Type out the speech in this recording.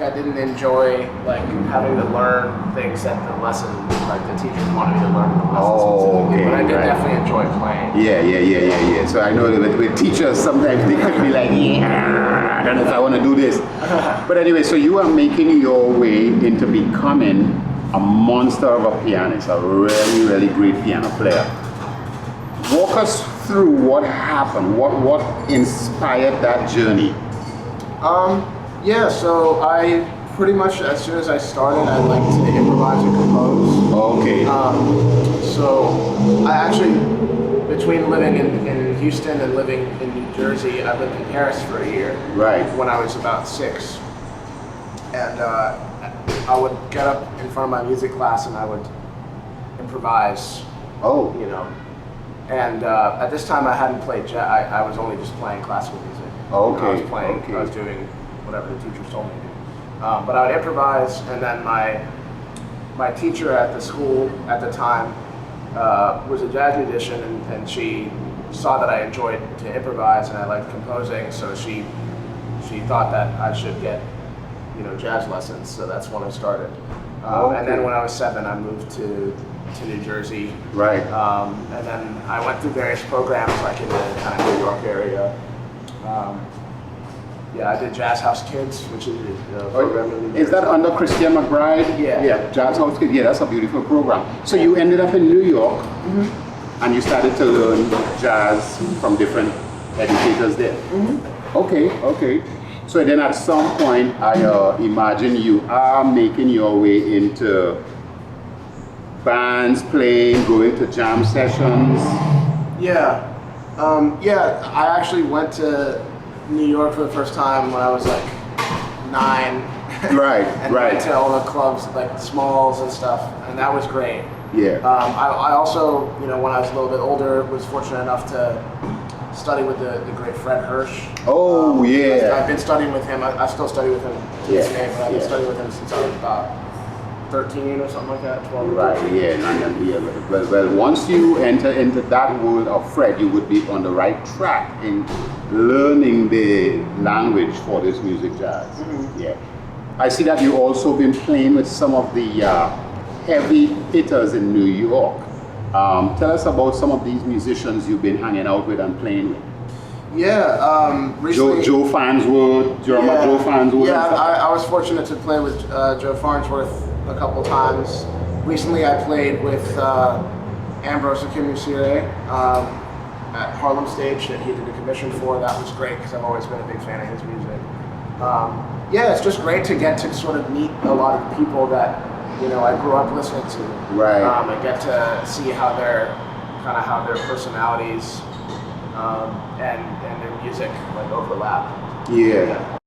I didn't enjoy like having to learn things that the lesson, like the teachers wanted me to learn in the lesson specifically. Okay, but I did right. definitely enjoy playing. Yeah. So I know that with teachers, sometimes they could be like, yeah, I don't know if I want to do this. But anyway, so you are making your way into becoming a monster of a pianist, a really, really great piano player. Walk us through what happened, what inspired that journey. Yeah, so I pretty much, as soon as I started, I liked to improvise and compose. Okay. So I actually, between living in Houston and living in New Jersey, I lived in Paris for a year. Right. When I was about 6. And I would get up in front of my music class and I would improvise. Oh. You know. And at this time I hadn't played jazz, I was only just playing classical music. Okay. I was playing, I was doing whatever the teachers told me to do. But I would improvise, and then my teacher at the school at the time was a jazz musician, and she saw that I enjoyed to improvise and I liked composing, so she thought that I should get, jazz lessons. So that's when I started. And then when I was 7, I moved to New Jersey. Right. And then I went through various programs like in the kind of New York area. I did Jazz House Kids, which is a program in New Jersey. Is that under Christian McBride? Yeah. Jazz House Kids. Yeah, that's a beautiful program. So you ended up in New York, and you started to learn jazz from different educators there. Okay. So then at some point, I imagine you are making your way into bands, playing, going to jam sessions. Yeah. I actually went to New York for the first time when I was like 9. Right. And went to all the clubs, like Smalls and stuff, and that was great. Yeah. I also, when I was a little bit older, was fortunate enough to study with the great Fred Hirsch. Oh, yeah. I've been studying with him. I still study with him to this day, but I've been studying with him since I was about 13 or something like that, 12. Right, yeah. Well, once you enter into that world of Fred, you would be on the right track in learning the language for this music jazz. Yeah. I see that you've also been playing with some of the heavy hitters in New York. Tell us about some of these musicians you've been hanging out with and playing with. Yeah, recently, Joe Farnsworth, Joe Farnsworth. Yeah, I was fortunate to play with Joe Farnsworth a couple times. Recently I played with Ambrose Akinmusire at Harlem Stage that he did a commission for. That was great because I've always been a big fan of his music. It's just great to get to sort of meet a lot of people that I grew up listening to. Right. I get to see how their personalities and their music like overlap. Yeah.